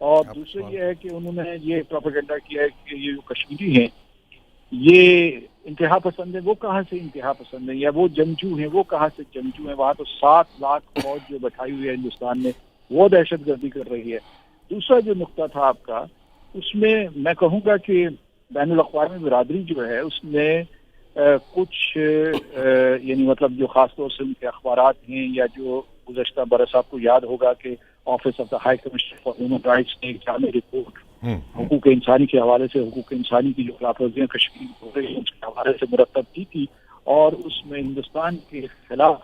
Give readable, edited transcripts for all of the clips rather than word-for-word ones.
اور دوسرے یہ ہے کہ انہوں نے یہ پروپیگنڈا کیا ہے کہ یہ جو کشمیری ہیں یہ انتہا پسند ہے. وہ کہاں سے انتہا پسند ہے؟ یا وہ جنگجو ہیں، وہ کہاں سے جنگجو ہیں؟ وہاں تو 7 لاکھ فوج جو بٹھائی ہوئی ہے ہندوستان نے، وہ دہشت گردی کر رہی ہے. دوسرا جو نقطہ تھا آپ کا، اس میں میں کہوں گا کہ بین الاقوامی برادری جو ہے اس نے کچھ یعنی مطلب جو خاص طور سے ان کے اخبارات ہیں، یا جو گزشتہ برس آپ کو یاد ہوگا کہ office of the high commissioner for human rights نے ایک جامع رپورٹ حقوق انسانی کے حوالے سے، حقوق انسانی کی جو خلاف ورزیاں کشمیر میں ہو رہی ہیں اس کے حوالے سے مرتب کی تھی، اور اس میں ہندوستان کے خلاف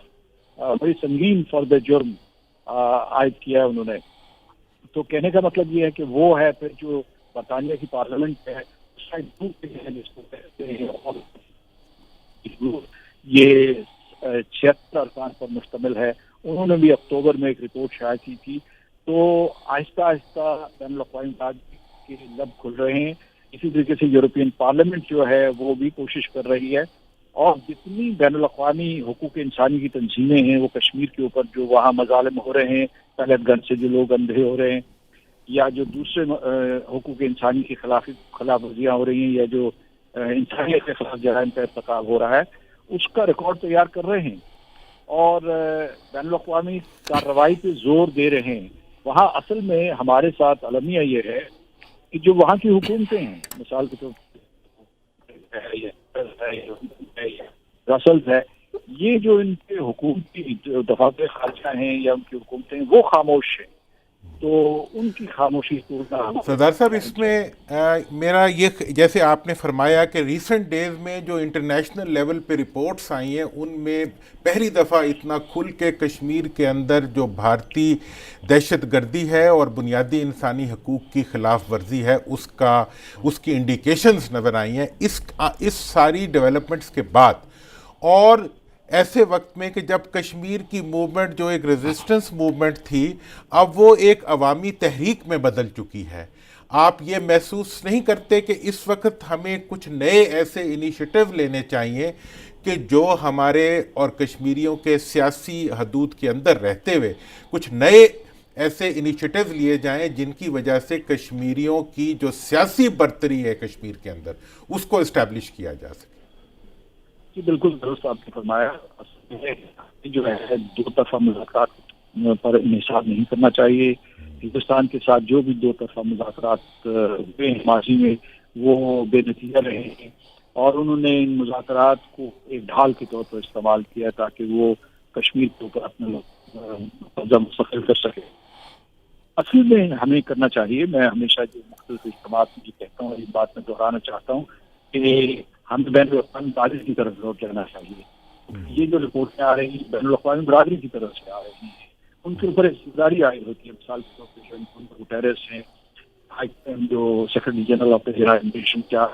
بڑی سنگین فرد جرم عائد کیا ہے انہوں نے. تو کہنے کا مطلب یہ ہے کہ وہ ہے پھر جو برطانیہ کی پارلیمنٹ ہے جس کو کہتے ہیں، اور یہ 76 ارکان پر مشتمل ہے. انہوں نے بھی اکتوبر میں ایک رپورٹ شائع کی تھی. تو آہستہ آہستہ بین الاقوامی برادری کے لب کھل رہے ہیں. اسی طریقے سے یورپین پارلیمنٹ جو ہے وہ بھی کوشش کر رہی ہے، اور جتنی بین الاقوامی حقوق انسانی کی تنظیمیں ہیں وہ کشمیر کے اوپر جو وہاں مظالم ہو رہے ہیں، پہلت گن سے جو لوگ اندھے ہو رہے ہیں، یا جو دوسرے حقوق انسانی کی خلاف ورزیاں ہو رہی ہیں، یا جو انسانیت کے خلاف جرائم کا ارتکاب ہو رہا ہے، اس کا ریکارڈ تیار کر رہے ہیں اور بین الاقوامی کارروائی پہ زور دے رہے ہیں. وہاں اصل میں ہمارے ساتھ المیہ یہ ہے کہ جو وہاں کی حکومتیں ہیں، مثال کے طور برسلز ہے، یہ جو ان کے حکومتی دفاتر خارجہ ہیں یا ان کی حکومتیں وہ خاموش ہیں. تو ان کی خاموشی توڑنا. سردار صاحب، اس میں میرا یہ، جیسے آپ نے فرمایا کہ ریسنٹ ڈیز میں جو انٹرنیشنل لیول پہ رپورٹس آئی ہیں ان میں پہلی دفعہ اتنا کھل کے کشمیر کے اندر جو بھارتی دہشت گردی ہے اور بنیادی انسانی حقوق کی خلاف ورزی ہے اس کی انڈیکیشنز نظر آئی ہیں. اس ساری ڈیولپمنٹس کے بعد، اور ایسے وقت میں کہ جب کشمیر کی موومنٹ جو ایک ریزسٹنس موومنٹ تھی اب وہ ایک عوامی تحریک میں بدل چکی ہے، آپ یہ محسوس نہیں کرتے کہ اس وقت ہمیں کچھ نئے ایسے انیشیٹو لینے چاہیے کہ جو ہمارے اور کشمیریوں کے سیاسی حدود کے اندر رہتے ہوئے کچھ نئے ایسے انیشیٹو لیے جائیں جن کی وجہ سے کشمیریوں کی جو سیاسی برتری ہے کشمیر کے اندر اس کو اسٹیبلش کیا جا سکے؟ جی بالکل درست آپ نے فرمایا. جو ہے دو طرفہ مذاکرات پر انحصار نہیں کرنا چاہیے. ہندوستان کے ساتھ جو بھی دو طرفہ مذاکرات ہوئے ہیں ماضی میں وہ بے نتیجہ رہے ہیں، اور انہوں نے ان مذاکرات کو ایک ڈھال کے طور پر استعمال کیا تاکہ وہ کشمیر کے اوپر اپنا قبضہ مستقل کر سکے. اصل میں ہمیں کرنا چاہیے، میں ہمیشہ جو مختلف اجتماعات میں کہتا ہوں، اس بات میں دہرانا چاہتا ہوں کہ ہمیں بین الاقوامی برادری کی طرف لوٹ جانا چاہیے. یہ جو رپورٹیں آ رہی ہیں بین الاقوامی برادری کی طرف سے آ رہی ہیں، ان کے اوپر ذمہ داری عائد ہوتی ہے. مثال کے طور پہ گٹیرس ہیں، جو secretary general of the United nation کا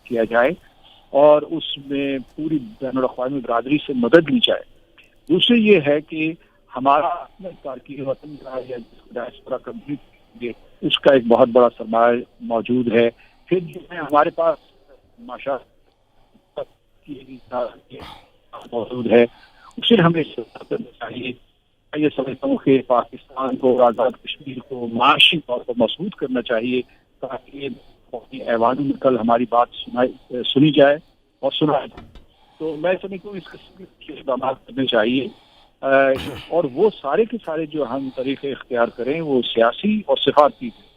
کیا جائے اور اس میں پوری بین الاقوامی برادری سے مدد لی جائے. دوسری یہ ہے کہ ہمارا اپنے تارکین وطن کا یا ڈائسپورا کمیونٹی اس کا ایک بہت بڑا سرمایہ موجود ہے. پھر جو ہے ہمارے پاس معاشرت موجود ہے، اسے ہمیں کرنا چاہیے. یہ سمجھتا ہوں کہ پاکستان کو اور آزاد کشمیر کو معاشی طور پر مضبوط کرنا چاہیے تاکہ ایوانوں میں کل ہماری بات سنی جائے اور سنا جائے. تو میں سمجھتا ہوں اس قسم کے اقدامات کرنے چاہیے، اور وہ سارے کے سارے جو ہم طریقے اختیار کریں وہ سیاسی اور سفارتی ہیں.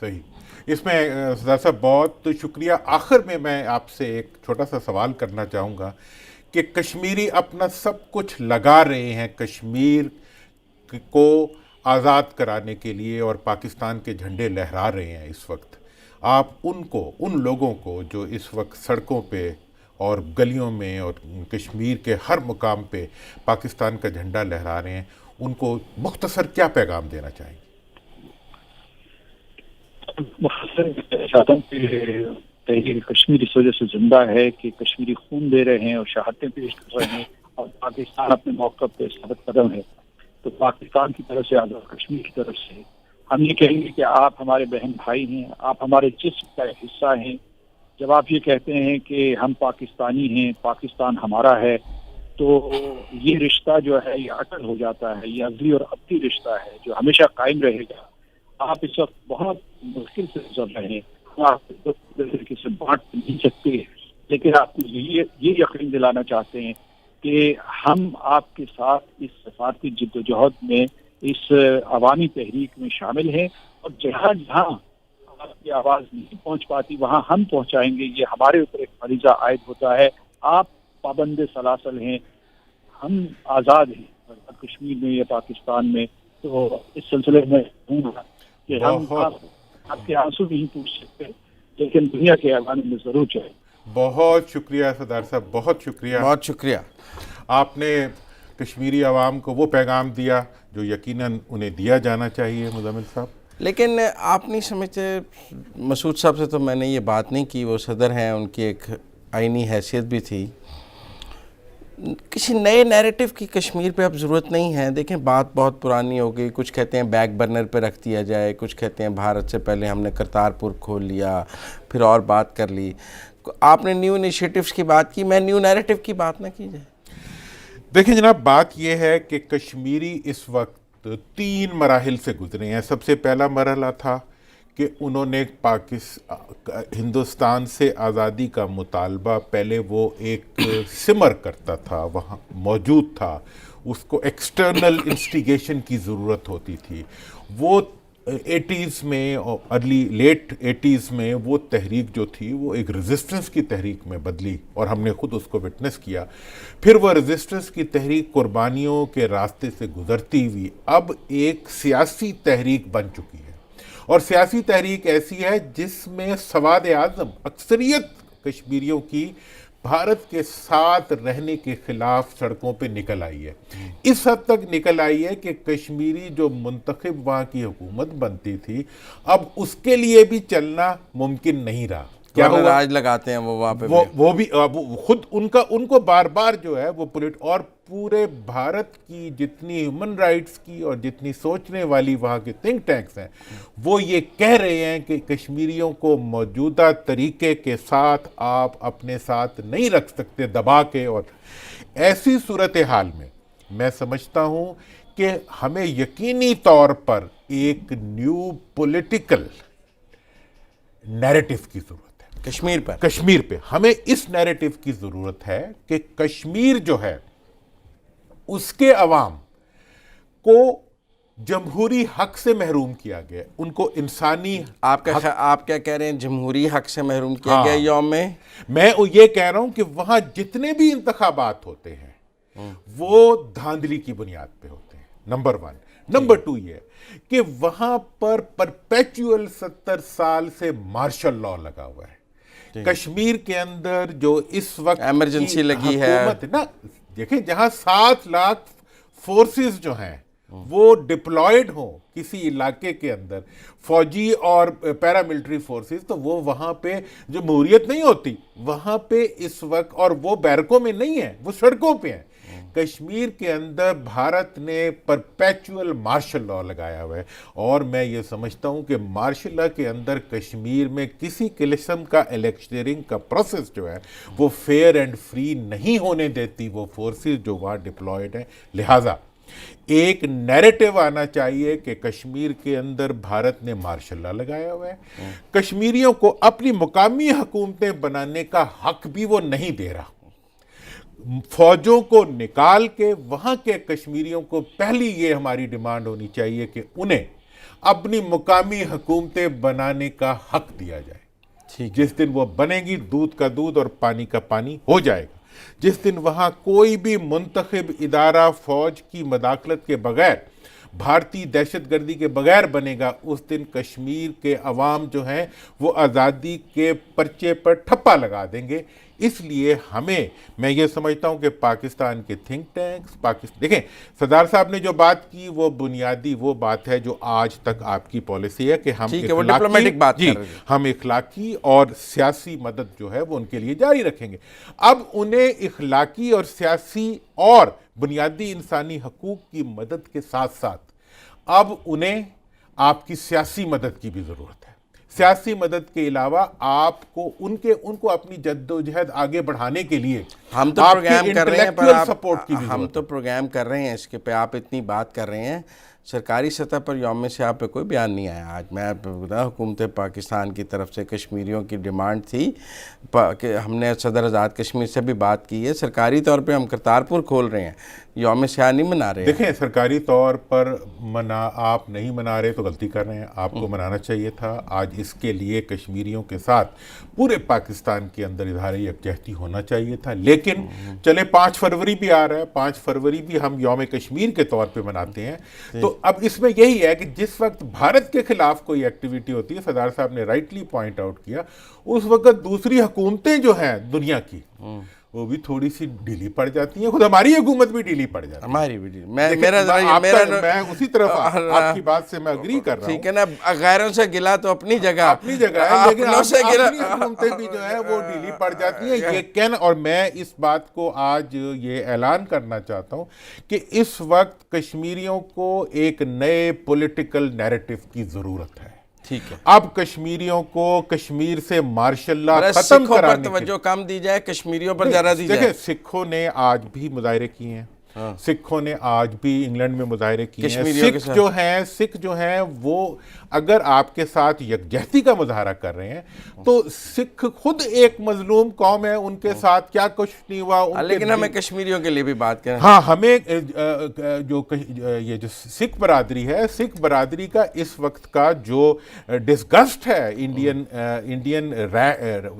صحیح. اس میں سردار صاحب بہت شکریہ. آخر میں آپ سے ایک چھوٹا سا سوال کرنا چاہوں گا کہ کشمیری اپنا سب کچھ لگا رہے ہیں کشمیر کو آزاد کرانے کے لیے اور پاکستان کے جھنڈے لہرا رہے ہیں اس وقت. آپ ان لوگوں کو جو اس وقت سڑکوں پہ اور گلیوں میں اور کشمیر کے ہر مقام پہ پاکستان کا جھنڈا لہرا رہے ہیں، ان کو مختصر کیا پیغام دینا چاہیں گے؟ مختصر چاہتا ہوں کہ تحریک کشمیر اس وجہ سے زندہ ہے کہ کشمیری خون دے رہے ہیں اور شہادتیں پیش کر رہے ہیں، اور پاکستان اپنے موقع پہ ثابت قدم ہے. تو پاکستان کی طرف سے، آزاد کشمیر کی طرف سے ہم یہ کہیں گے کہ آپ ہمارے بہن بھائی ہیں، آپ ہمارے جسم کا ایک حصہ ہیں، جب آپ یہ کہتے ہیں کہ ہم پاکستانی ہیں، پاکستان ہمارا ہے، تو یہ رشتہ جو ہے یہ اٹل ہو جاتا ہے، یہ ازلی اور ابدی رشتہ ہے جو ہمیشہ قائم رہے گا. آپ اس وقت بہت مشکل سے گزر رہے ہیں، ہم آپ کو طریقے سے بانٹ نہیں سکتے، لیکن آپ کو یہ یقین دلانا چاہتے ہیں کہ ہم آپ کے ساتھ اس سفارتی جدوجہد میں، اس عوامی تحریک میں شامل ہیں، اور جہاں جہاں آپ کی آواز نہیں پہنچ پاتی وہاں ہم پہنچائیں گے. یہ ہمارے اوپر ایک فریضہ عائد ہوتا ہے. آپ پابند سلاسل ہیں، ہم آزاد ہیں کشمیر میں یا پاکستان میں. تو اس سلسلے میں ہوں کہ ہم آپ کے آنسو نہیں پوچھ سکتے، لیکن دنیا کے ایوان میں ضرور چاہیے. بہت شکریہ سردار صاحب، بہت شکریہ. بہت شکریہ. آپ نے کشمیری عوام کو وہ پیغام دیا جو یقیناً انہیں دیا جانا چاہیے مزمل صاحب. لیکن آپ نہیں سمجھتے، مسعود صاحب سے تو میں نے یہ بات نہیں کی، وہ صدر ہیں، ان کی ایک آئینی حیثیت بھی تھی. کسی نئے نیریٹو کی کشمیر پہ اب ضرورت نہیں ہے. دیکھیں بات بہت پرانی ہو گئی. کچھ کہتے ہیں بیک برنر پہ رکھ دیا جائے، کچھ کہتے ہیں بھارت سے پہلے ہم نے کرتارپور کھول لیا، پھر اور بات کر لی. آپ نے نیو انیشیٹوز کی بات کی، میں نیو نیریٹو کی بات نہ کی جائے. دیکھیں جناب، بات یہ ہے کہ کشمیری اس وقت 3 مراحل سے گزرے ہیں. سب سے پہلا مرحلہ تھا کہ انہوں نے ہندوستان سے آزادی کا مطالبہ، پہلے وہ ایک سمر کرتا تھا، وہاں موجود تھا، اس کو ایکسٹرنل انسٹیگیشن کی ضرورت ہوتی تھی. وہ 80s میں اور لیٹ 80s میں وہ تحریک جو تھی وہ ایک ریزسٹنس کی تحریک میں بدلی، اور ہم نے خود اس کو وٹنس کیا. پھر وہ ریزسٹنس کی تحریک قربانیوں کے راستے سے گزرتی ہوئی اب ایک سیاسی تحریک بن چکی ہے. اور سیاسی تحریک ایسی ہے جس میں سواد اعظم اکثریت کشمیریوں کی بھارت کے ساتھ رہنے کے خلاف سڑکوں پہ نکل آئی ہے. اس حد تک نکل آئی ہے کہ کشمیری جو منتخب وہاں کی حکومت بنتی تھی، اب اس کے لیے بھی چلنا ممکن نہیں رہا. کیا ہوا؟ راج لگاتے ہیں وہ وہاں پہ، وہ بھی خود ان کو بار بار جو ہے وہ اور پورے بھارت کی جتنی ہیومن رائٹس کی اور جتنی سوچنے والی وہاں کے تھنک ٹینکس ہیں، وہ یہ کہہ رہے ہیں کہ کشمیریوں کو موجودہ طریقے کے ساتھ آپ اپنے ساتھ نہیں رکھ سکتے دبا کے. اور ایسی صورتحال میں میں سمجھتا ہوں کہ ہمیں یقینی طور پر ایک نیو پولیٹیکل نیریٹو کی ضرورت ہے. کشمیر پہ ہمیں اس نیریٹو کی ضرورت ہے کہ کشمیر جو ہے اس کے عوام کو جمہوری حق سے محروم کیا گیا، ان کو انسانی آپ کیا کہہ رہے ہیں؟ جمہوری حق سے محروم کیا گیا یوم میں یہ کہہ رہا ہوں کہ وہاں جتنے بھی انتخابات ہوتے ہیں وہ دھاندلی کی بنیاد پہ ہوتے ہیں، نمبر 1. نمبر 2 یہ کہ وہاں پر پرپیچول 70 سال سے مارشل لاء لگا ہوا ہے. کشمیر کے اندر جو اس وقت ایمرجنسی لگی ہے نا، دیکھیں جہاں 7 لاکھ فورسز جو ہیں وہ ڈپلائیڈ ہوں کسی علاقے کے اندر، فوجی اور پیراملٹری فورسز، تو وہ وہاں پہ جمہوریت نہیں ہوتی وہاں پہ اس وقت. اور وہ بیرکوں میں نہیں ہیں، وہ سڑکوں پہ ہیں. کشمیر کے اندر بھارت نے پرپیچول مارشل لاء لگایا ہوا ہے، اور میں یہ سمجھتا ہوں کہ مارشل لاء کے اندر کشمیر میں کسی قسم کا الیکشنئرنگ کا پروسیس جو ہے وہ فیئر اینڈ فری نہیں ہونے دیتی وہ فورسز جو وہاں ڈپلائیڈ ہیں. لہٰذا ایک نیریٹو آنا چاہیے کہ کشمیر کے اندر بھارت نے مارشل لاء لگایا ہوا ہے، کشمیریوں کو اپنی مقامی حکومتیں بنانے کا حق بھی وہ نہیں دے رہا. فوجوں کو نکال کے وہاں کے کشمیریوں کو پہلی یہ ہماری ڈیمانڈ ہونی چاہیے کہ انہیں اپنی مقامی حکومتیں بنانے کا حق دیا جائے. جس دن وہ بنے گی، دودھ کا دودھ اور پانی کا پانی ہو جائے گا. جس دن وہاں کوئی بھی منتخب ادارہ فوج کی مداخلت کے بغیر، بھارتی دہشت گردی کے بغیر بنے گا، اس دن کشمیر کے عوام جو ہیں وہ آزادی کے پرچے پر ٹھپا لگا دیں گے. اس لیے میں یہ سمجھتا ہوں کہ پاکستان کے تھنک ٹینکس دیکھیں سردار صاحب نے جو بات کی وہ بنیادی وہ بات ہے جو آج تک آپ کی پالیسی ہے کہ ہم اخلاقی اور سیاسی مدد جو ہے وہ ان کے لیے جاری رکھیں گے. اب انہیں اخلاقی اور سیاسی اور بنیادی انسانی حقوق کی مدد کے ساتھ ساتھ اب انہیں آپ کی سیاسی مدد کی بھی ضرورت ہے. سیاسی مدد کے علاوہ آپ کو ان کو اپنی جدوجہد آگے بڑھانے کے لیے ہم تو پروگرام کر رہے ہیں پر سپورٹ کی ہم تو پروگرام کر رہے ہیں اس کے پہ آپ اتنی بات کر رہے ہیں. سرکاری سطح پر یوم سیاہ پہ کوئی بیان نہیں آیا. آج میں بتا حکومت پاکستان کی طرف سے کشمیریوں کی ڈیمانڈ تھی کہ ہم نے صدر آزاد کشمیر سے بھی بات کی ہے. سرکاری طور پہ ہم کرتارپور کھول رہے ہیں, یوم سیاہ نہیں منا رہے. دیکھیں سرکاری طور پر آپ نہیں منا رہے تو غلطی کر رہے ہیں, آپ کو منانا چاہیے تھا. آج اس کے لیے کشمیریوں کے ساتھ پورے پاکستان کے اندر اظہار یکجہتی ہونا چاہیے تھا. لیکن چلے 5 فروری بھی آ رہا ہے, 5 فروری بھی ہم یوم کشمیر کے طور پہ مناتے ہیں. تو اب اس میں یہی ہے کہ جس وقت بھارت کے خلاف کوئی ایکٹیویٹی ہوتی ہے, صدر صاحب نے رائٹلی پوائنٹ آؤٹ کیا, اس وقت دوسری حکومتیں جو ہیں دنیا کی وہ بھی تھوڑی سی ڈھیلی پڑ جاتی ہیں. خود ہماری حکومت بھی ڈھیلی پڑ جاتی ہے. ہماری بھی ڈھیلی. میں اسی طرف آپ کی بات سے میں اگری کر رہا ہوں. ٹھیک ہے نا, غیروں سے گلا تو اپنی جگہ ہے, لیکن اپنی حکومتیں بھی جو ہے وہ ڈھیلی پڑ جاتی ہیں. یہ کہنا, اور میں اس بات کو آج یہ اعلان کرنا چاہتا ہوں کہ اس وقت کشمیریوں کو ایک نئے پولیٹیکل نیریٹو کی ضرورت ہے. ٹھیک ہے, اب کشمیریوں کو کشمیر سے مارشل لا ختم کرانے پر توجہ کم دی جائے, کشمیریوں پر زیادہ دی جائے. دیکھیں سکھوں نے آج بھی مظاہرے کیے ہیں, سکھوں نے آج بھی انگلینڈ میں مظاہرے کیے ہیں. سکھ جو ہیں وہ اگر آپ کے ساتھ یکجہتی کا مظاہرہ کر رہے ہیں تو سکھ خود ایک مظلوم قوم ہے, ان کے ساتھ کیا کچھ نہیں ہوا. لیکن ہمیں کشمیریوں کے لیے بھی بات کریں. ہاں, ہمیں جو سکھ برادری ہے, سکھ برادری کا اس وقت کا جو ڈسگسٹ ہے انڈین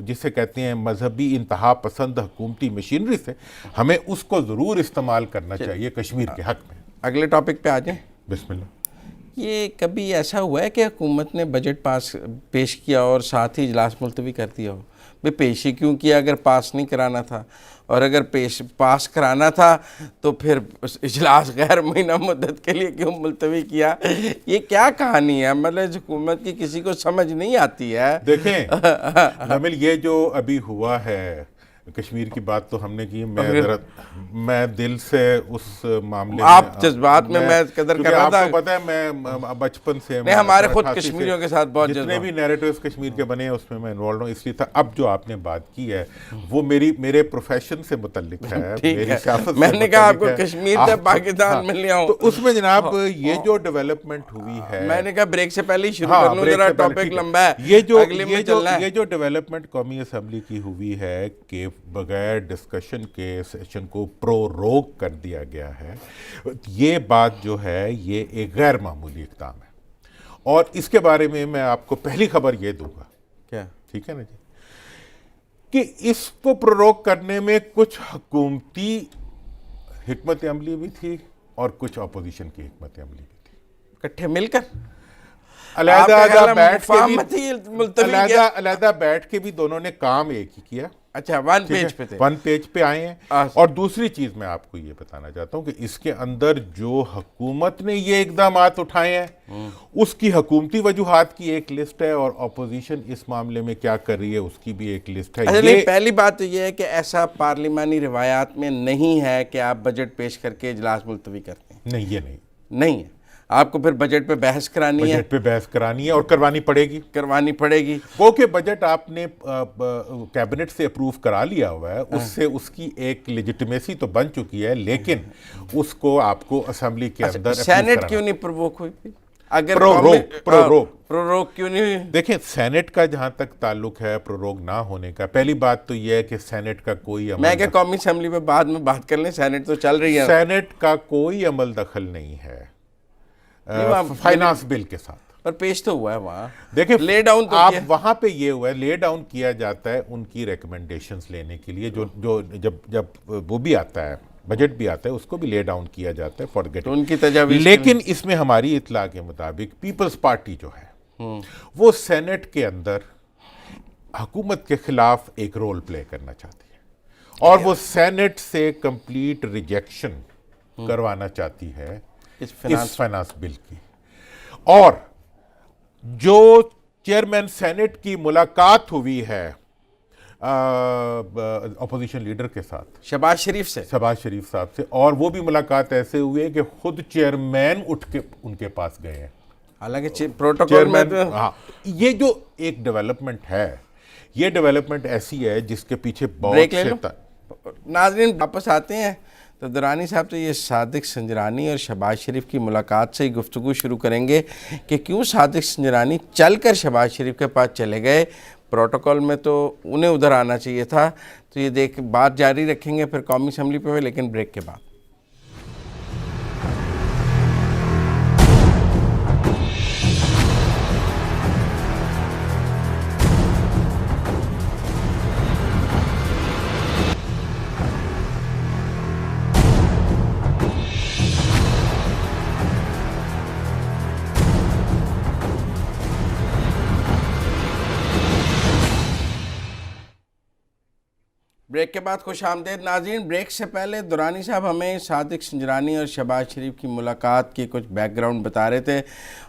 جسے کہتے ہیں مذہبی انتہا پسند حکومتی مشینری سے, ہمیں اس کو ضرور استعمال کرنا چاہیے کشمیر کے حق میں. اگلے ٹاپک پہ آ جائیں. بسم اللہ. یہ کبھی ایسا ہوا ہے کہ حکومت نے بجٹ پیش کیا اور ساتھ ہی اجلاس ملتوی کر دیا ہو؟ بھئی پیش ہی کیوں کیا اگر پاس نہیں کرانا تھا, اور اگر پاس کرانا تھا تو پھر اجلاس غیر مہینہ مدت کے لیے کیوں ملتوی کیا؟ یہ کیا کہانی ہے؟ مطلب حکومت کی کسی کو سمجھ نہیں آتی ہے. دیکھیں نامل, یہ جو ابھی ہوا ہے کشمیر کی بات تو ہم نے کی, میں دل سے اس معاملے میں, آپ جذبات میں قدر کر رہا تھا. آپ کو پتہ ہے میں بچپن سے ہمارے خود کشمیریوں کے ساتھ بہت جتنے بھی نیریٹوز کشمیر کے بنے ہیں اس میں انوالو ہوں, اس لیے تھا. اب جو آپ نے بات کی ہے وہ میرے پروفیشن سے متعلق ہے, میری سیاست سے. میں نے کہا آپ کو کشمیر سے پاکستان میں لیا ہوں. تو اس میں جناب یہ جو ڈیولپمنٹ ہوئی ہے, میں نے کہا بریک سے پہلے ہی شروع کر لوں, ذرا ٹاپک لمبا ہے, یہ جو ڈیولپمنٹ قومی اسمبلی کی ہوئی ہے کہ بغیر ڈسکشن کے سیشن کو پروروگ کر دیا گیا ہے, یہ بات جو ہے یہ ایک غیر معمولی اقدام ہے. اور اس کے بارے میں آپ کو پہلی خبر یہ دوں گا, کیا ٹھیک ہے نا جی, کہ اس کو پروروگ کرنے میں کچھ حکومتی حکمت عملی بھی تھی اور کچھ اپوزیشن کی حکمت عملی بھی تھی, اکٹھے مل کر علیحدہ بیٹھ کے بھی دونوں نے کام ایک ہی کیا. اچھا, ون پیج پہ تھے, ون پیج پہ آئے ہیں. اور دوسری چیز میں آپ کو یہ بتانا چاہتا ہوں کہ اس کے اندر جو حکومت نے یہ اقدامات اٹھائے ہیں اس کی حکومتی وجوہات کی ایک لسٹ ہے, اور اپوزیشن اس معاملے میں کیا کر رہی ہے اس کی بھی ایک لسٹ ہے. پہلی بات تو یہ ہے کہ ایسا پارلیمانی روایات میں نہیں ہے کہ آپ بجٹ پیش کر کے اجلاس ملتوی کرتے ہیں. نہیں, یہ نہیں ہے. آپ کو پھر بجٹ پہ بحث کرانی ہے, اور کروانی پڑے گی. وہ کہ بجٹ آپ نے کیبنٹ سے اپروو کرا لیا ہوا ہے, اس سے اس کی ایک لیجٹمیسی تو بن چکی ہے, لیکن اس کو آپ کو اسمبلی کے اندر سینٹ کیوں نہیں پرووک ہوئی؟ اگر پروروگ کیوں نہیں ہوئی؟ دیکھیں سینٹ کا جہاں تک تعلق ہے پروروگ نہ ہونے کا, پہلی بات تو یہ ہے کہ سینٹ کا کوئی عمل, میں کہ قومی اسمبلی میں بعد میں بات کر لیں, سینٹ تو چل رہی ہے, سینٹ کا کوئی عمل دخل نہیں ہے فائنانس بل کے ساتھ. پر پیش تو ہوا ہے وہاں, دیکھیں لے ڈاؤن تو آپ وہاں پہ یہ ہوا ہے, لے ڈاؤن کیا جاتا ہے ان کی ریکمنڈیشنز لینے کے لیے, جو جب وہ بھی آتا ہے بجٹ بھی آتا ہے اس کو بھی لے ڈاؤن کیا جاتا ہے فار گیٹ ان کی تجاویز. لیکن اس میں ہماری اطلاع کے مطابق پیپلز پارٹی جو ہے وہ سینٹ کے اندر حکومت کے خلاف ایک رول پلے کرنا چاہتی ہے, اور وہ سینٹ سے کمپلیٹ ریجیکشن کروانا چاہتی ہے اس فائنانس بل کی. اور جو چیئرمین سینٹ کی ملاقات ہوئی ہے اپوزیشن لیڈر کے ساتھ, شہباز شریف صاحب سے, اور وہ بھی ملاقات ایسے ہوئی ہے کہ خود چیئرمین اٹھ کے ان کے پاس گئے ہیں. حالانکہ پروٹوکول میں تو ہاں یہ جو ایک ڈیولپمنٹ ہے یہ ڈیولپمنٹ ایسی ہے جس کے پیچھے بریک بہت لے لو. ناظرین واپس آتے ہیں تو درانی صاحب تو یہ صادق سنجرانی اور شہباز شریف کی ملاقات سے ہی گفتگو شروع کریں گے کہ کیوں صادق سنجرانی چل کر شہباز شریف کے پاس چلے گئے. پروٹوکول میں تو انہیں ادھر آنا چاہیے تھا. تو یہ بات جاری رکھیں گے پھر قومی اسمبلی پہ، لیکن بریک کے بعد. بریک کے بعد خوش آمدید ناظرین. بریک سے پہلے درانی صاحب ہمیں صادق سنجرانی اور شہباز شریف کی ملاقات کی کچھ بیک گراؤنڈ بتا رہے تھے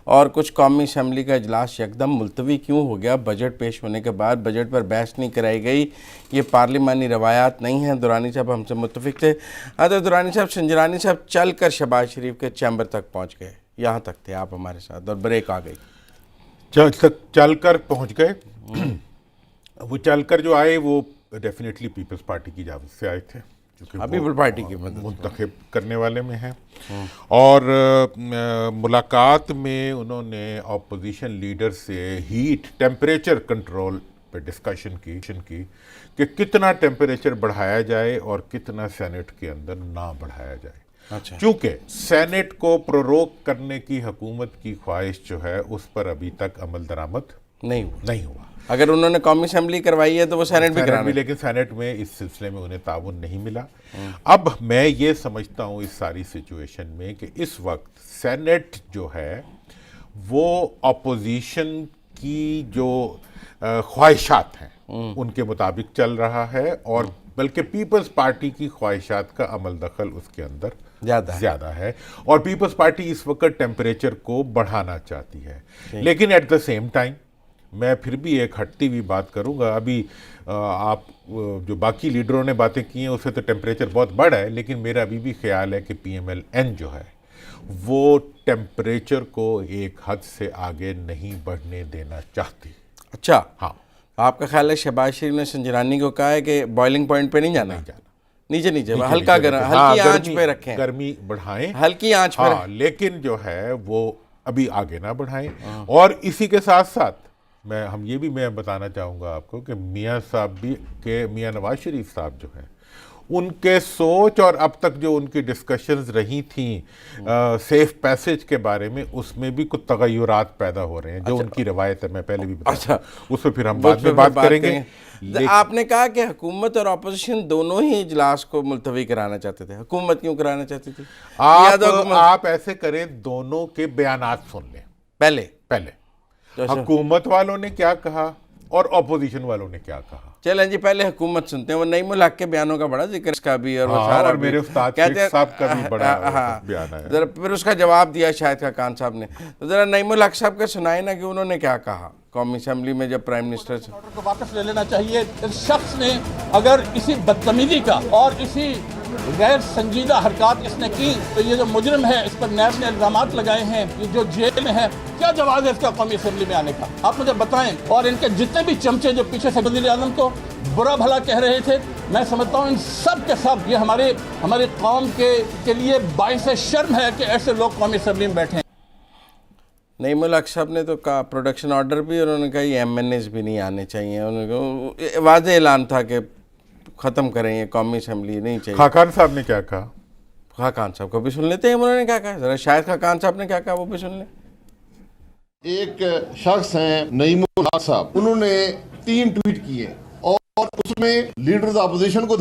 اور کچھ قومی اسمبلی کا اجلاس یکدم ملتوی کیوں ہو گیا. بجٹ پیش ہونے کے بعد بجٹ پر بحث نہیں کرائی گئی، یہ پارلیمانی روایات نہیں ہیں. درانی صاحب ہم سے متفق تھے. تو درانی صاحب، سنجرانی صاحب چل کر شہباز شریف کے چیمبر تک پہنچ گئے، یہاں تک تھے آپ ہمارے ساتھ اور بریک آ گئی. چل کر پہنچ گئے. وہ چل کر جو آئے وہ ڈیفینیٹلی پیپلز پارٹی کی جانب سے آئے تھے، پیپل پارٹی کی منتخب کرنے والے میں ہیں. اور ملاقات میں انہوں نے اپوزیشن لیڈر سے ہیٹ ٹیمپریچر کنٹرول پہ ڈسکشن کی کہ کتنا ٹیمپریچر بڑھایا جائے اور کتنا سینٹ کے اندر نہ بڑھایا جائے. چونکہ سینٹ کو پروروگ کرنے کی حکومت کی خواہش جو ہے اس پر ابھی تک عمل درآمد نہیں ہوا. اگر انہوں نے قومی اسمبلی کروائی ہے تو وہ سینٹ بھی کرانا، لیکن سینٹ میں اس سلسلے میں انہیں تعاون نہیں ملا. اب میں یہ سمجھتا ہوں اس ساری سچویشن میں کہ اس وقت سینٹ جو ہے وہ اپوزیشن کی جو خواہشات ہیں ان کے مطابق چل رہا ہے، اور بلکہ پیپلز پارٹی کی خواہشات کا عمل دخل اس کے اندر زیادہ ہے. اور پیپلز پارٹی اس وقت ٹیمپریچر کو بڑھانا چاہتی ہے. لیکن ایٹ دا سیم ٹائم میں پھر بھی ایک ہٹتی ہوئی بات کروں گا. ابھی آپ جو باقی لیڈروں نے باتیں کی ہیں اس سے تو ٹیمپریچر بہت بڑھا ہے، لیکن میرا ابھی بھی خیال ہے کہ پی ایم ایل این جو ہے وہ ٹیمپریچر کو ایک حد سے آگے نہیں بڑھنے دینا چاہتی. اچھا، ہاں، آپ کا خیال ہے شہباز شریف نے سنجرانی کو کہا ہے کہ بوائلنگ پوائنٹ پہ نہیں جانا، نیچے ہلکا ہلکی آنچ پہ رکھیں، گرمی بڑھائیں، ہلکی آنچ پہ، لیکن جو ہے وہ ابھی آگے نہ بڑھائیں. اور اسی کے ساتھ ساتھ میں بتانا چاہوں گا آپ کو کہ میاں نواز شریف صاحب جو ہیں ان کے سوچ اور اب تک جو ان کی ڈسکشنز رہی تھیں سیف پیسج کے بارے میں، اس میں بھی کچھ تغیرات پیدا ہو رہے ہیں جو ان کی روایت ہے. میں پہلے بھی بتایا، اس پہ پھر ہم بعد میں بات کریں گے. آپ نے کہا کہ حکومت اور اپوزیشن دونوں ہی اجلاس کو ملتوی کرانا چاہتے تھے. حکومت کیوں کرانا چاہتی تھی؟ آپ ایسے کریں، دونوں کے بیانات سن لیں پہلے حکومت والوں نے کیا کہا اور اپوزیشن والوں نے کیا کہا. چلیں جی، پہلے حکومت سنتے ہیں. وہ نعیم الحق کے بیانوں کا بڑا ذکر، اس کا بھی اور وہ سارا، اور میرے استاد شیخ صاحب کا بھی بڑا بیان ہے. ذرا پھر اس کا جواب دیا شاہد خاقان صاحب نے. تو ذرا نعیم الحق صاحب کا سنائے نا کہ انہوں نے کیا کہا قومی اسمبلی میں جب پرائم منسٹر سے. آرڈر کو واپس لے لینا چاہیے. اس شخص نے اگر اسی بدتمیزی کا اور اسی غیر سنجیدہ حرکات اس نے کی تو یہ جو مجرم ہے اس پر نیب نے الزامات لگائے ہیں، یہ جو جیل میں ہے، کیا جواز ہے اس کا قومی اسمبلی میں آنے کا؟ آپ مجھے بتائیں. اور ان کے جتنے بھی چمچے جو پیچھے سے وزیر اعظم کو برا بھلا کہہ رہے تھے، میں سمجھتا ہوں ان سب کے سب یہ ہماری قوم کے لیے باعث شرم ہے کہ ایسے لوگ قومی اسمبلی میں بیٹھے ہیں. نعیم الحق صاحب نے تو کہا پروڈکشن آرڈر بھی، اور انہوں نے کہا یہ ایم این ایز بھی نہیں آنے چاہیے. انہوں نے کہا واضح اعلان تھا کہ ختم کریں، یہ قومی اسمبلی نہیں چاہیے. خاقان صاحب نے کیا کہا؟ خاقان صاحب کو بھی سن لیتے ہیں انہوں نے کیا کہا. ذرا شاہد خاقان صاحب نے کیا کہا وہ بھی سن لیں. ایک شخص ہیں نعیم الحق صاحب، انہوں نے 3 ٹویٹ کیے اور اس میں لیڈرز اپوزیشن کو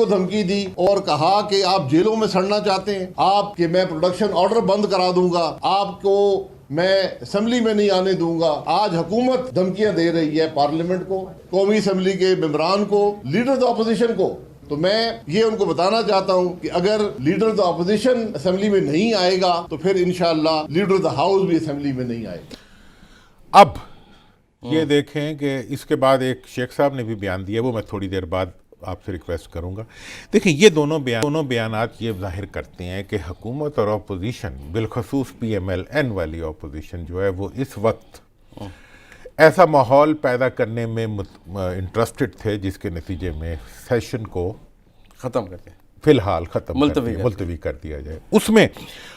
دھمکی دی اور کہا کہ آپ جیلوں میں سڑنا چاہتے ہیں، آپ کہ میں پروڈکشن آرڈر بند کرا دوں گا، آپ کو میں اسمبلی میں نہیں آنے دوں گا. آج حکومت دھمکیاں دے رہی ہے پارلیمنٹ کو، قومی اسمبلی کے ممبران کو، لیڈرز اپوزیشن کو. تو میں یہ ان کو بتانا چاہتا ہوں کہ اگر لیڈر دا اپوزیشن اسمبلی میں نہیں آئے گا تو پھر انشاءاللہ لیڈر دا ہاؤس بھی اسمبلی میں نہیں آئے گا. اب یہ دیکھیں کہ اس کے بعد ایک شیخ صاحب نے بھی بیان دیا، وہ میں تھوڑی دیر بعد آپ سے ریکویسٹ کروں گا. دیکھیں یہ دونوں بیانات یہ ظاہر کرتے ہیں کہ حکومت اور اپوزیشن بالخصوص PMLN والی اپوزیشن جو ہے وہ اس وقت ایسا ماحول پیدا کرنے میں انٹرسٹڈ تھے جس کے نتیجے میں سیشن کو ختم کرتے ہیں فی الحال ملتوی کر دیا جائے. اس میں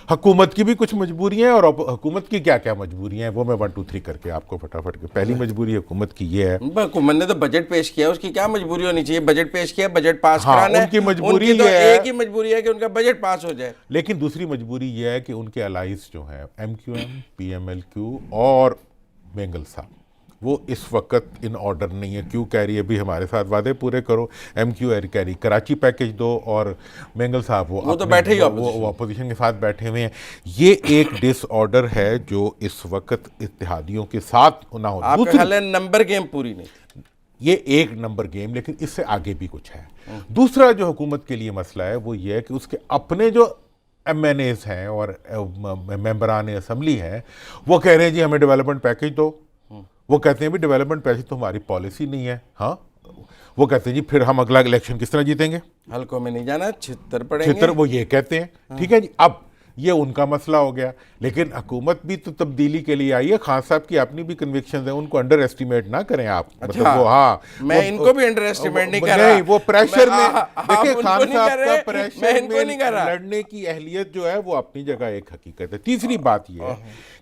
حکومت کی بھی کچھ مجبوریاں ہیں اور حکومت کی کیا کیا مجبوریاں ہیں وہ میں 1 2 3 کر کے آپ کو فٹافٹ کے. پہلی مجبوری حکومت کی یہ ہے, حکومت نے تو بجٹ پیش کیا, اس کی کیا مجبوری ہونی چاہیے؟ بجٹ پیش کیا, بجٹ پاس کرانا ہے. ان کی مجبوری تو یہ ہے, ایک ہی مجبوری ہے کہ ان کا بجٹ پاس ہو جائے. لیکن دوسری مجبوری یہ ہے کہ ان کے الائز جو ہیں MQM, PMLQ اور مینگل صاحب وہ اس وقت ان آرڈر نہیں ہے. کیوں کہہ رہی ہے بھی ہمارے ساتھ وعدے پورے کرو, MQ کہہ رہی کراچی پیکج دو, اور مینگل صاحب وہ تو بیٹھے ہی وہ اپوزیشن کے ساتھ بیٹھے ہوئے ہیں. یہ ایک ڈس آرڈر ہے جو اس وقت اتحادیوں کے ساتھ نہ ہو. آپ کا خیال ہے نمبر گیم پوری نہیں؟ یہ ایک نمبر گیم, لیکن اس سے آگے بھی کچھ ہے. دوسرا جو حکومت کے لیے مسئلہ ہے وہ یہ ہے کہ اس کے اپنے جو MNAs ہیں اور ممبران اسمبلی ہیں وہ کہہ رہے ہیں جی ہمیں ڈیولپمنٹ پیکج دو. وہ کہتے ہیں بھی ڈیولپمنٹ پیکج تو ہماری پالیسی نہیں ہے. ہاں وہ کہتے ہیں جی پھر ہم اگلا الیکشن کس طرح جیتیں گے؟ حلقوں میں نہیں جانا, چھتر پڑیں گے. وہ یہ کہتے ہیں. ٹھیک ہے جی, اب یہ ان کا مسئلہ ہو گیا. لیکن حکومت بھی تو تبدیلی کے لیے آئی ہے. خان صاحب کی اپنی بھی کنوکشنز ہیں, ان کو انڈر ایسٹیمیٹ نہ کریں آپ. میں ان کو بھی انڈر ایسٹیمیٹ نہیں کر رہا. نہیں, وہ پریشر میں دیکھیں خان صاحب کا پریشر میں لڑنے کی اہلیت جو ہے وہ اپنی جگہ ایک حقیقت ہے. تیسری بات یہ ہے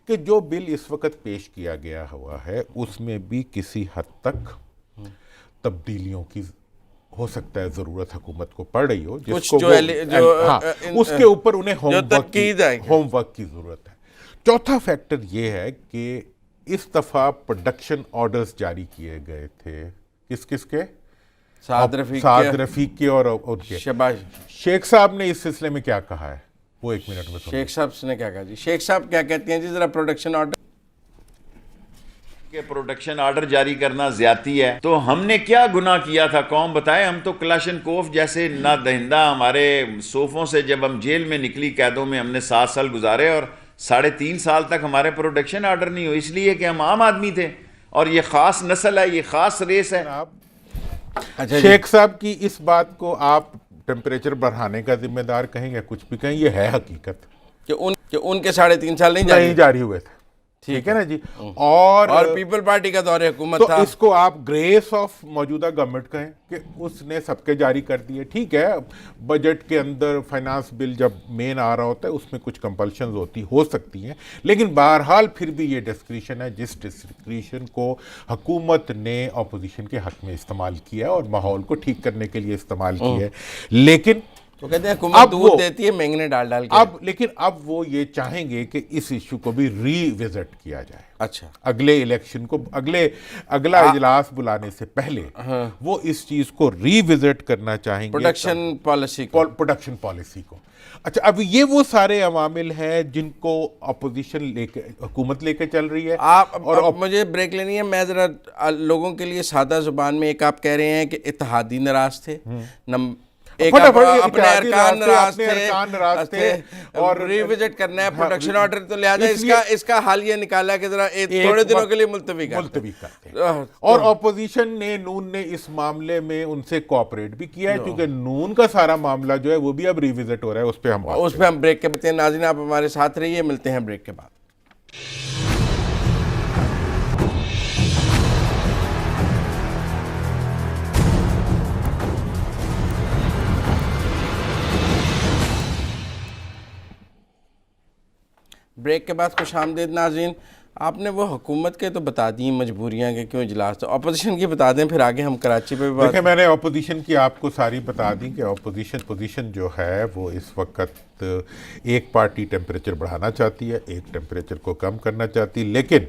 کہ جو بل اس وقت پیش کیا گیا ہوا ہے اس میں بھی کسی حد تک تبدیلیوں کی ہو سکتا ہے ضرورت حکومت کو پڑ رہی ہو, جس کو اس کے اوپر انہیں ہوم ورک کی ضرورت ہے. چوتھا فیکٹر یہ ہے کہ اس دفعہ پروڈکشن آرڈرز جاری کیے گئے تھے کس کے؟ سعد رفیق کے اور ان کے. شیخ صاحب نے اس سلسلے میں کیا کہا ہے وہ 1 منٹ میں. شیخ صاحب نے کیا کہا جی؟ شیخ صاحب کیا کہتے ہیں جی؟ ذرا پروڈکشن آرڈر کہ پروڈکشن آرڈر جاری کرنا زیادتی ہے. تو ہم نے کیا گناہ کیا تھا قوم بتائے؟ ہم تو کلاشنکوف جیسے نہ دہندہ ہمارے صوفوں سے جب ہم جیل میں نکلی قیدوں میں ہم نے 7 سال گزارے اور 3.5 سال تک ہمارے پروڈکشن آرڈر نہیں ہو, اس لیے کہ ہم عام آدمی تھے اور یہ خاص نسل ہے, یہ خاص ریس ہے. شیخ صاحب کی اس بات کو آپ ٹیمپریچر بڑھانے کا ذمہ دار کہیں گے, کچھ بھی کہیں, یہ ہے حقیقت کہ ان کے 3.5 سال نہیں جاری ہوئے تھے. ٹھیک ہے نا جی. اور پیپل پارٹی کا دور حکومت تھا. تو اس کو آپ گریس آف موجودہ گورنمنٹ کہیں کہ اس نے سب کے جاری کر دیے. ٹھیک ہے, بجٹ کے اندر فائنانس بل جب مین آ رہا ہوتا ہے اس میں کچھ کمپلشنز ہو سکتی ہیں, لیکن بہرحال پھر بھی یہ ڈسکریشن ہے جس ڈسکریشن کو حکومت نے اپوزیشن کے حق میں استعمال کیا اور ماحول کو ٹھیک کرنے کے لیے استعمال کیا ہے. لیکن تو کہتے ہیں حکومت دودھ دیتی ہے مہنگنے ڈال کے. لیکن اب وہ یہ چاہیں گے کہ اس ایشو کو بھی ری وزٹ کیا جائے. اچھا, اگلے الیکشن کو اگلا اجلاس بلانے سے پہلے وہ اس چیز کو ری وزٹ کرنا چاہیں گے, پروڈکشن پالیسی کو. اچھا, اب یہ وہ سارے عوامل ہیں جن کو اپوزیشن حکومت لے کے چل رہی ہے. اور مجھے بریک لینی ہے, میں ذرا لوگوں کے لیے سادہ زبان میں, ایک آپ کہہ رہے ہیں کہ اتحادی ناراض تھے, اپنے ارکان ناراض تھے اور ری وزٹ کرنا ہے پروڈکشن آرڈر, تو لہٰذا اس کا حل یہ نکالا کہ ذرا تھوڑے دنوں کے لیے ملتوی کرتے ہیں. اور اپوزیشن نے, نون نے اس معاملے میں ان سے کوآپریٹ بھی کیا ہے, کیونکہ نون کا سارا معاملہ جو ہے وہ بھی اب ری وزٹ ہو رہا ہے. اس پہ ہم بریک کے بتائیں. ناظرین آپ ہمارے ساتھ رہیے, ملتے ہیں بریک کے بعد. بریک کے بعد خوش آمدید ناظرین. آپ نے وہ حکومت کے تو بتا دی مجبوریاں کہ کیوں اجلاس, تو اپوزیشن کی بتا دیں, پھر آگے ہم کراچی پہ بھی بات. دیکھیں, میں نے اپوزیشن کی آپ کو ساری بتا دی کہ اپوزیشن جو ہے وہ اس وقت ایک پارٹی ٹیمپریچر بڑھانا چاہتی ہے, ایک ٹیمپریچر کو کم کرنا چاہتی ہے. لیکن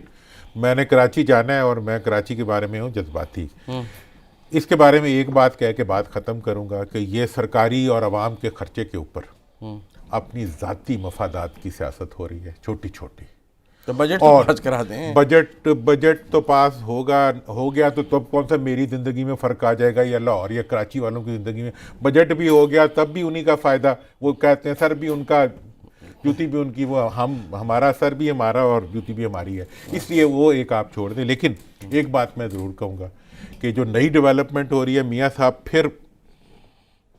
میں نے کراچی جانا ہے اور میں کراچی کے بارے میں ہوں جذباتی. اس کے بارے میں ایک بات کہہ کے بات ختم کروں گا کہ یہ سرکاری اور عوام کے خرچے کے اوپر اپنی ذاتی مفادات کی سیاست ہو رہی ہے, چھوٹی چھوٹی. تو بجٹ تو پاس کرا دیں. بجٹ تو پاس ہو گیا تو تب کون سا میری زندگی میں فرق آ جائے گا یا لاہور یا کراچی والوں کی زندگی میں؟ بجٹ بھی ہو گیا تب بھی انہی کا فائدہ. وہ کہتے ہیں سر بھی ان کا, جوتی بھی ان کی, وہ ہمارا سر بھی ہمارا اور جوتی بھی ہماری ہے. اس لیے وہ ایک آپ چھوڑ دیں. لیکن ایک بات میں ضرور کہوں گا کہ جو نئی ڈیولپمنٹ ہو رہی ہے, میاں صاحب پھر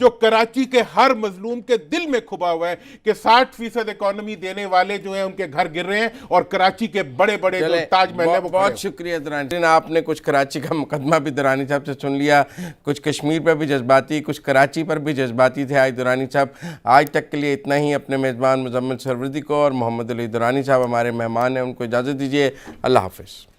جو کراچی کے ہر مظلوم کے دل میں کھپا ہوا ہے کہ 60% اکانومی دینے والے جو ہیں ان کے گھر گر رہے ہیں اور کراچی کے بڑے بڑے جو تاج محل ہے وہ بہت شکریہ درانی، آپ نے کچھ کراچی کا مقدمہ بھی درانی صاحب سے سن لیا، کچھ کشمیر پر بھی جذباتی، کچھ کراچی پر بھی جذباتی تھے آج درانی صاحب۔ آج تک کے لیے اتنا ہی، اپنے میزبان مزمل سروردی کو اور محمد علی درانی صاحب ہمارے مہمان ہیں، ان کو اجازت دیجیے، اللہ حافظ۔